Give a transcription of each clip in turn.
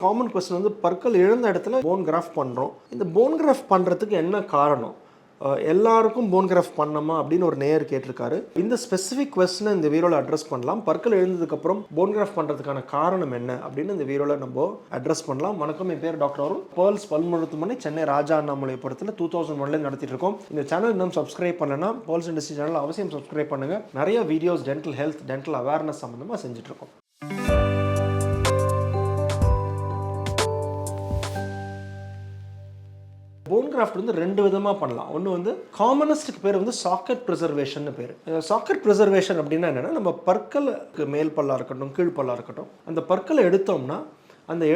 Common question வந்து பற்கள் இழந்த இடத்துல போன் கிராஃப்ட் பண்ணுறோம். இந்த போன் கிராஃப்ட் பண்ணுறதுக்கு என்ன காரணம்? எல்லாருக்கும் போன் கிராஃப்ட் பண்ணணுமா அப்படின்னு ஒரு நேயர் கேட்டிருக்காரு. இந்த ஸ்பெசிஃபிக் கொஸ்டினை இந்த வீடியோவில் அட்ரஸ் பண்ணலாம். பற்கள் எழுந்ததுக்கப்புறம் போன் கிராஃப்ட் பண்ணுறதுக்கான காரணம் என்ன அப்படின்னு இந்த வீடியோவில் நம்ம அட்ரஸ் பண்ணலாம். வணக்கம், என் பேர் டாக்டர் அருண். பேர்ல்ஸ் பல் மருத்துவமனை சென்னை ராஜா அண்ணாமலைபுரத்தில் 2001 நடத்திட்டு இருக்கோம். இந்த சேனல் இன்னும் சப்ஸ்கிரைப் பண்ணலன்னா பேர்ல்ஸ் டென்டிஸ்ட்ரி சேனல் அவசியம் சப்ஸ்கிரைப் பண்ணுங்கள். நிறைய videos dental health, dental awareness சம்மந்தமாக செஞ்சுட்டு இருக்கோம். போன் கிராஃப்ட் வந்து ரெண்டு விதமாக பண்ணலாம். ஒன்று வந்து காமனஸ்ட்டுக்கு பேர் வந்து சாக்கெட் ப்ரிசர்வேஷன் பேர். சாக்கெட் ப்ரிசர்வேஷன் அப்படின்னா என்னென்னா, நம்ம பற்களுக்கு மேல் பல்லாக இருக்கட்டும், கீழ் பல்லாக இருக்கட்டும், அந்த பற்களை எடுத்தோம்னா அந்த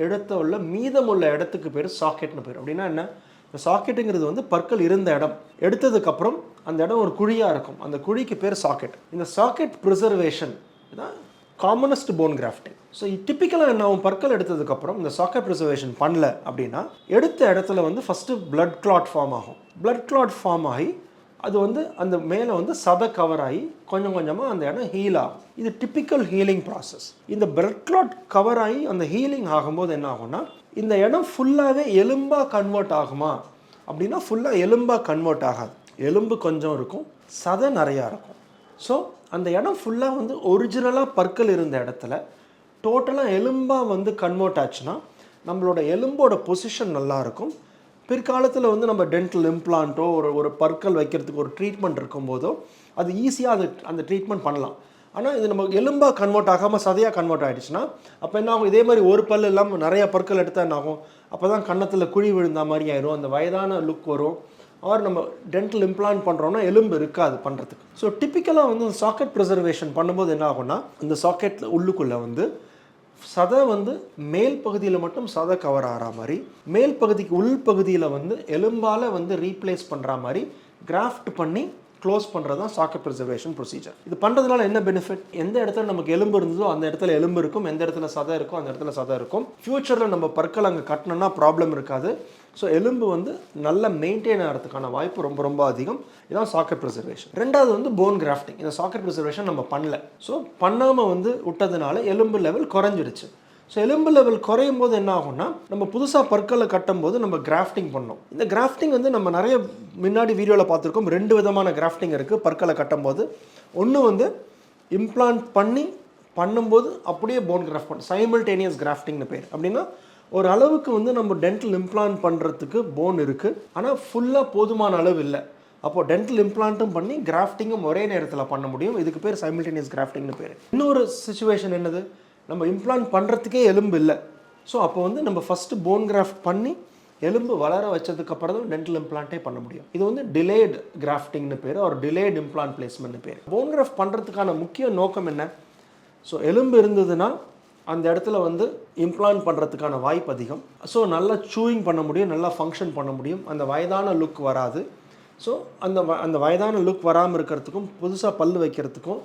இடத்த உள்ள மீதமுள்ள இடத்துக்கு பேர் சாக்கெட்னு பேர். அப்படின்னா என்ன? இந்த சாக்கெட்டுங்கிறது வந்து பற்கள் இருந்த இடம், எடுத்ததுக்கப்புறம் அந்த இடம் ஒரு குழியாக இருக்கும், அந்த குழிக்கு பேர் சாக்கெட். இந்த சாக்கெட் ப்ரிசர்வேஷன் தான் காமனஸ்ட் போன் கிராஃப்டிங். ஸோ டிப்பிக்கலாக என்ன ஆகும், பற்கள் எடுத்ததுக்கப்புறம் இந்த சாக்கெட் ப்ரிசர்வேஷன் பண்ணல அப்படின்னா எடுத்த இடத்துல வந்து ஃபஸ்ட்டு பிளட் கிளாட் ஃபார்ம் ஆகும். பிளட் கிளாட் ஃபார்ம் ஆகி அது வந்து அந்த மேலே வந்து சதை கவர் ஆகி கொஞ்சம் கொஞ்சமாக அந்த இடம் ஹீல் ஆகும். இது டிப்பிக்கல் ஹீலிங் ப்ராசஸ். இந்த பிளட் கிளாட் கவர் ஆகி அந்த ஹீலிங் ஆகும்போது என்ன ஆகும்னா, இந்த இடம் ஃபுல்லாகவே எலும்பாக கன்வெர்ட் ஆகுமா அப்படின்னா ஃபுல்லாக எலும்பாக கன்வெர்ட் ஆகாது. எலும்பு கொஞ்சம் இருக்கும், சதை நிறையா இருக்கும். ஸோ அந்த இடம் ஃபுல்லாக வந்து ஒரிஜினலாக பற்கள் இருந்த இடத்துல டோட்டலாக எலும்பாக வந்து கன்வெர்ட் ஆச்சுன்னா நம்மளோட எலும்போட பொசிஷன் நல்லாயிருக்கும். பிற்காலத்தில் வந்து நம்ம டென்டல் இம்ப்ளான்ட்டோ ஒரு பற்கள் வைக்கிறதுக்கு ஒரு ட்ரீட்மெண்ட் இருக்கும்போதோ அது ஈஸியாக அந்த ட்ரீட்மெண்ட் பண்ணலாம். ஆனால் இது நம்ம எலும்பாக கன்வெர்ட் ஆகாமல் சதையாக கன்வெர்ட் ஆகிடுச்சுன்னா அப்போ என்ன ஆகும், இதே மாதிரி ஒரு பல் இல்லாமல் நிறையா பற்கள் எடுத்தால் என்ன ஆகும், அப்போ தான் கன்னத்தில் குழி விழுந்த மாதிரி ஆயிரும், அந்த வயதான லுக் வரும். ஆர் நம்ம டென்டல் இம்ப்ளான்ட் பண்ணுறோன்னா எலும்பு இருக்காது பண்ணுறதுக்கு. ஸோ டிப்பிக்கலாக வந்து சாக்கெட் ப்ரிசர்வேஷன் பண்ணும்போது என்ன ஆகும்னா, இந்த சாக்கெட் உள்ளுக்குள்ளே வந்து சதை வந்து மேல் பகுதியில் மட்டும் சதை கவர் ஆகிற மாதிரி, மேல் பகுதிக்கு உள் பகுதியில் வந்து எலும்பால் வந்து ரீப்ளேஸ் பண்ணுற மாதிரி கிராஃப்ட் பண்ணி க்ளோஸ் பண்ணுறது தான் சாக்கெட் ப்ரிசர்வேஷன் ப்ரொசீஜர். இது பண்ணுறதுனால என்ன பெனிஃபிட்? எந்த இடத்துல நமக்கு எலும்பு இருந்ததோ அந்த இடத்துல எலும்பு இருக்கும், எந்த இடத்துல சதை இருக்கோ அந்த இடத்துல சதை இருக்கும். ஃப்யூச்சரில் நம்ம பற்கள் அங்கே கட்டணும்னா ப்ராப்ளம் இருக்காது. ஸோ எலும்பு வந்து நல்ல மெயின்டைன் ஆகிறதுக்கான வாய்ப்பு ரொம்ப ரொம்ப அதிகம். இதுதான் சாக்கெட் ப்ரிசர்வேஷன். ரெண்டாவது வந்து போன் கிராஃப்டிங். இந்த சாக்கெட் ப்ரிசர்வேஷன் நம்ம பண்ணல, ஸோ பண்ணாமல் வந்து விட்டதுனால எலும்பு லெவல் குறைஞ்சிடுச்சு. ஸோ எலும்பு லெவல் குறையும் போது என்ன ஆகும்னா, நம்ம புதுசாக பற்களை கட்டும் போது நம்ம கிராஃப்டிங் பண்ணோம். இந்த கிராஃப்டிங் வந்து நம்ம நிறைய முன்னாடி வீடியோவில் பார்த்துருக்கோம். ரெண்டு விதமான கிராஃப்டிங் இருக்குது பற்களை கட்டும் போது. ஒன்று வந்து இம்ப்ளான்ட் பண்ணும்போது அப்படியே போன் கிராஃப்ட் பண்ண சைமல்டேனியஸ் கிராஃப்டிங்னு பேர். அப்படின்னா ஒரு அளவுக்கு வந்து நம்ம டென்டல் இம்ப்ளான்ட் பண்ணுறதுக்கு போன் இருக்குது, ஆனால் ஃபுல்லாக போதுமான அளவு இல்லை. அப்போது டென்டல் இம்ப்ளான்ட்டும் பண்ணி கிராஃப்டிங்கும் ஒரே நேரத்தில் பண்ண முடியும். இதுக்கு பேர் சைமல்டேனியஸ் கிராஃப்டிங்னு பேர். இன்னொரு சிச்சுவேஷன் என்னது, நம்ம இம்ப்ளான்ட் பண்ணுறதுக்கே எலும்பு இல்லை. ஸோ அப்போ வந்து நம்ம ஃபஸ்ட்டு போன் கிராஃப்ட் பண்ணி எலும்பு வளர வச்சதுக்கப்புறம் தான் டென்டல் இம்ப்ளான்ட்டே பண்ண முடியும். இது வந்து டிலேட் கிராஃப்டிங்னு பேர், ஒரு டிலேட் இம்ப்ளான்ட் பிளேஸ்மெண்ட்னு பேர். போன் கிராஃப்ட் பண்ணுறதுக்கான முக்கிய நோக்கம் என்ன? ஸோ எலும்பு இருந்ததுன்னா அந்த இடத்துல வந்து இம்ப்ளான்ட் பண்ணுறதுக்கான வாய்ப்பு அதிகம். ஸோ நல்லா சூயிங் பண்ண முடியும், நல்லா ஃபங்க்ஷன் பண்ண முடியும், அந்த வயதான லுக் வராது. ஸோ அந்த வயதான லுக் வராமல் இருக்கிறதுக்கும் புதுசாக பல் வைக்கிறதுக்கும்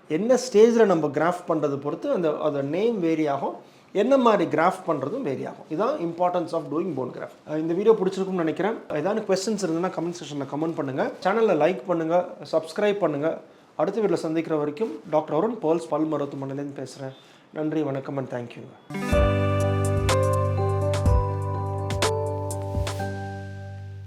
என்ன ஸ்டேஜில் நம்ம கிராஃப்ட் பண்ணுறது பொறுத்து அந்த நேம் வேரி ஆகும், என்ன மாதிரி கிராஃப்ட் பண்ணுறதும் வேரி ஆகும். இதுதான் importance of doing phone craft. இந்த வீடியோ பிடிச்சிருக்கும்னு நினைக்கிறேன். ஏதாவது கொஸ்டின்ஸ் இருந்ததுன்னா கமெண்ட் செக்ஷனில் கமெண்ட் பண்ணுங்கள். சேனலில் லைக் பண்ணுங்கள், சப்ஸ்கிரைப் பண்ணுங்கள். அடுத்த வீடியோவில் சந்திக்கிற வரைக்கும் டாக்டர் அருண், பேர்ல்ஸ் பல் மருத்துவமனையிலேருந்து பேசுகிறேன். நன்றி, வணக்கம் அண்ட் தேங்க்யூங்க.